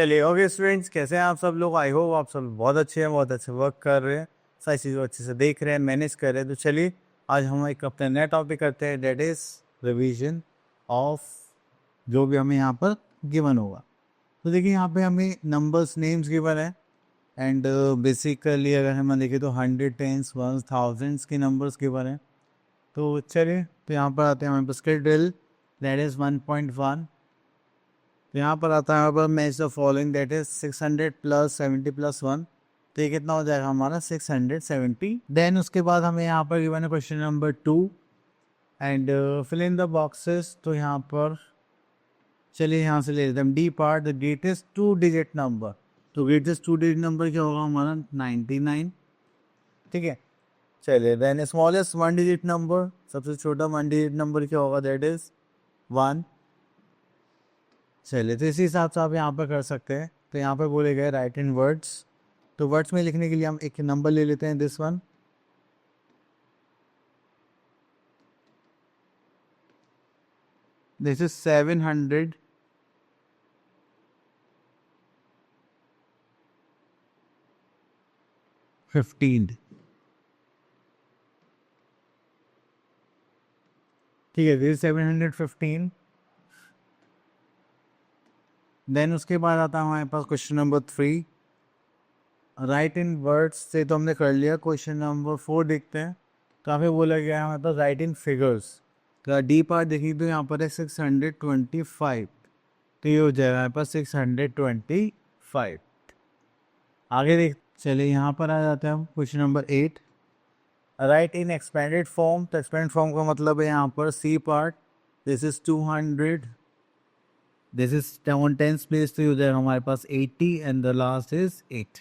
चलिए okay students, कैसे हैं आप सब लोग। आई होप आप सब बहुत अच्छे हैं, बहुत अच्छे वर्क कर रहे हैं, सारी चीज़ों अच्छे से देख रहे हैं, मैनेज कर रहे हैं। तो चलिए आज हम एक अपना नया टॉपिक करते हैं, डेट इज़ रिवीजन ऑफ जो भी हमें यहाँ पर गिवन होगा। तो देखिए यहाँ पे हमें नंबर्स नेम्स गिवन है एंड बेसिकली अगर हम देखें तो 100 टेंस 1000 के नंबर्स गिवन है। तो चलिए तो यहाँ पर आते हैं हमारे पास ड्रिल, दैट इज़ 1.1। तो यहाँ पर आता है हमारे पास match the following, that is 600 plus 70 plus 1। तो ये कितना हो जाएगा हमारा 670। देन उसके बाद हमें यहाँ पर गिवन है question number 2 and fill in the boxes. तो यहाँ पर चलिए यहाँ से ले लेते हैं D part, the greatest 2 digit number. तो ग्रेटेस्ट 2 डिजिट नंबर क्या होगा हमारा 99। ठीक है, चलिए देन स्मॉलेस्ट 1 डिजिट नंबर, सबसे छोटा 1 डिजिट नंबर क्या होगा, दैट इज 1। चलिए तो इसी हिसाब से आप यहाँ पर कर सकते हैं। तो यहाँ पर बोले गए राइट इन वर्ड्स। तो वर्ड्स में लिखने के लिए हम एक नंबर ले लेते हैं, दिस वन। This is 715। ठीक है, दिस इज 715। देन उसके बाद आता है हमारे पास क्वेश्चन नंबर 3, राइट इन वर्ड्स से तो हमने कर लिया। क्वेश्चन नंबर 4 देखते हैं। काफ़ी बोला गया है हमारे पास राइट इन फिगर्स। तो डी पार्ट देखिए तो यहाँ पर है 625। तो ये हो जाएगा हमारे पास 625। आगे देख, चलिए यहाँ पर आ जाते हैं हम question number 8, write in expanded form. तो एक्सपेंडेड फॉर्म का मतलब है यहाँ पर C part, this is 200, this is on tens place. तो ये हो जाएगा हमारे पास 80 एंड द लास्ट इज 8।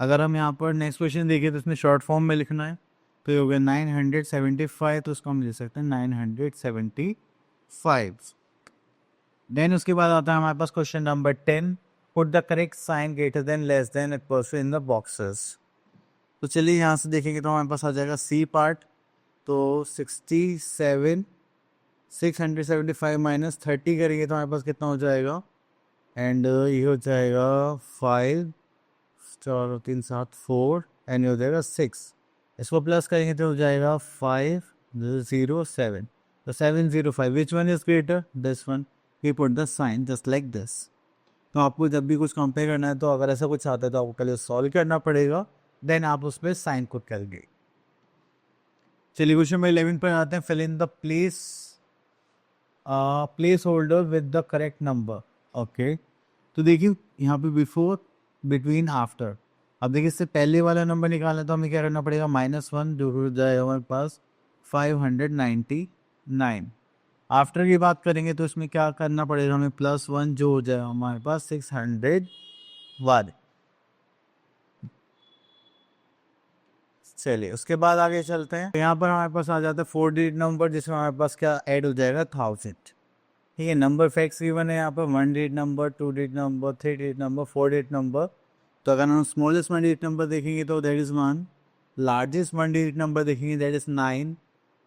अगर हम यहाँ पर नेक्स्ट क्वेश्चन देखें तो इसमें शॉर्ट फॉर्म में लिखना है। तो ये हो गया 975। तो उसको हम लिख सकते हैं 975। देन उसके बाद आता है हमारे पास question number 10, put the correct sign greater than less than at percent in the boxes. तो चलिए यहाँ से देखेंगे तो हमारे पास आ जाएगा सी पार्ट। तो 675 माइनस 30 करेंगे तो हमारे पास कितना हो जाएगा, एंड ये हो जाएगा 5, 4 और 3 7 4 एंड ये हो जाएगा 6। इसको प्लस करेंगे तो हो जाएगा 507। तो 705, which one is greater, this one. We put the sign just like this. तो आपको जब भी कुछ कंपेयर करना है तो अगर ऐसा कुछ आता है तो आपको पहले सॉल्व करना पड़ेगा, देन आप उस पर साइन खुद करेंगे। चलिए क्वेश्चन नंबर 11 पर आते हैं, fill in the place holder with the correct number. Okay, तो देखिए यहाँ पे बिफोर, बिटवीन, आफ्टर। अब देखिए इससे पहले वाला नंबर निकालना है तो हमें क्या करना पड़ेगा, -1 जो हो जाएगा हमारे पास 599। आफ्टर की बात करेंगे तो इसमें क्या करना पड़ेगा हमें, +1 जो हो जाएगा हमारे पास 601। चलिए उसके बाद आगे चलते हैं। तो यहाँ पर हमारे पास आ जाता है 4 डिजिट नंबर, जिसमें हमारे पास क्या ऐड हो जाएगा 1000। ठीक है, नंबर फैक्ट्स गिवन है यहाँ पर 1 digit number, 2 digit number, 3 digit number, 4 digit number. तो अगर हम स्मॉलेस्ट 1 डिजिट नंबर देखेंगे तो that is 1, largest 1 digit number देखेंगे दैट इज़ 9,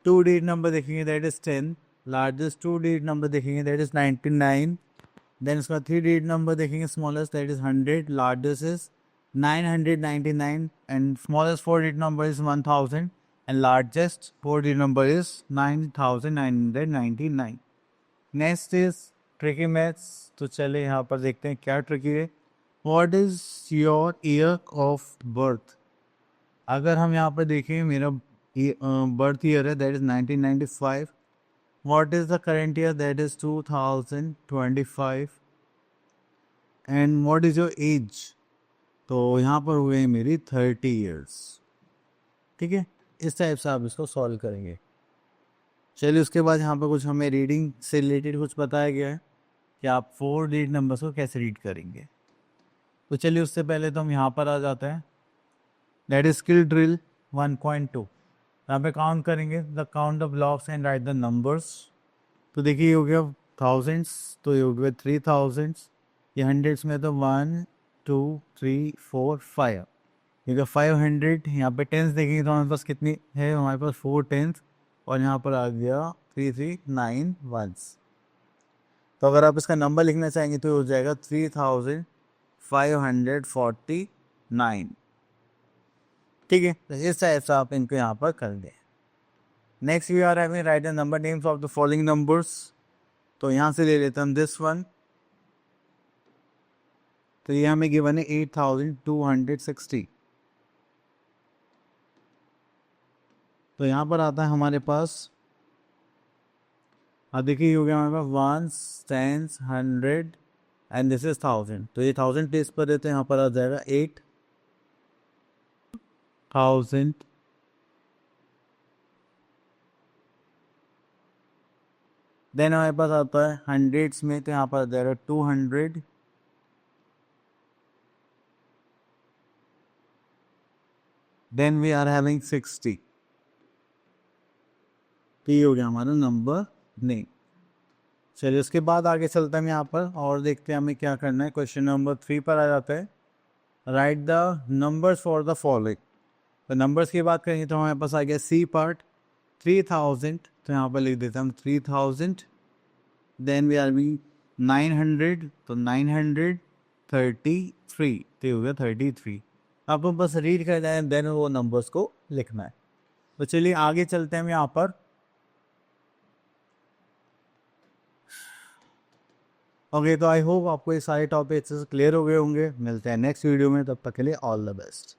2 डिजिट नंबर देखेंगे that is 10, largest 2 digit number देखेंगे दैट इज़ 99। देन उसका 3 डिजिट नंबर देखेंगे smallest that is 100, largest is 999 and smallest 4 digit number is 1000 and largest 4 digit number is 9999। Next is tricky maths. तो चले यहाँ पर देखते हैं क्या ट्रिकी है। What is your year of birth. अगर हम यहाँ पर देखें मेरा बर्थ ईयर है that is 1995। What is the current year, that is 2025 and what is your age. तो यहाँ पर हुए मेरी 30 ईयर्स। ठीक है, इस टाइप से आप इसको सॉल्व करेंगे। चलिए उसके बाद यहाँ पर कुछ हमें रीडिंग से रिलेटेड कुछ बताया गया है कि आप 4 डिजिट नंबर्स को कैसे रीड करेंगे। तो चलिए उससे पहले तो हम यहाँ पर आ जाते हैं, दैट इज स्किल ड्रिल 1.2। यहाँ पे काउंट करेंगे, the count the blocks and right the numbers. तो देखिए ये हो गया थाउजेंड्स, तो ये हो गया 3000। ये हंड्रेड्स में तो 1 2 3 4 5, ये 500। यहाँ पे टेंस देखेंगे तो हमारे पास कितनी है, हमारे पास 4 टेंस और यहाँ पर आ गया 339 वंस। तो अगर आप इसका नंबर लिखना चाहेंगे तो हो जाएगा 3000 549। ठीक है, तो इस टाइप से आप इनको यहाँ पर कर दें। Next we are having write the number names of the following numbers. तो यहाँ से ले लेते हम दिस वन। तो ये हमें गिवन है 8260। तो यहाँ पर आता है हमारे पास, देखिए हो गया हमारे पास ones, tens, 100 and this is 1000। तो ये 1000 प्लेस पर देते हैं, यहाँ पर आ जाएगा 8000। देन हमारे पास आता है हंड्रेड्स में, तो यहाँ पर आ जाएगा 200। Then we are having 60। तो ये हो गया हमारा नंबर नेम। चलिए उसके बाद आगे चलते हैं यहाँ पर और देखते हैं हमें क्या करना है। क्वेश्चन नंबर 3 पर आ जाता है, right the numbers for the following. तो नंबर्स की बात करें तो हमारे पास आ गया सी पार्ट 3000। तो यहाँ पर लिख देते हैं हम 3000। देन वी आर बी 900, तो 933। तो हो गया 33। आपको बस रीड करना है, देन वो नंबर्स को लिखना है। तो चलिए आगे चलते हैं हम यहाँ पर। ओके, तो आई होप आपको ये सारे टॉपिक्स क्लियर हो गए होंगे। मिलते हैं नेक्स्ट वीडियो में, तब तक के लिए ऑल द बेस्ट।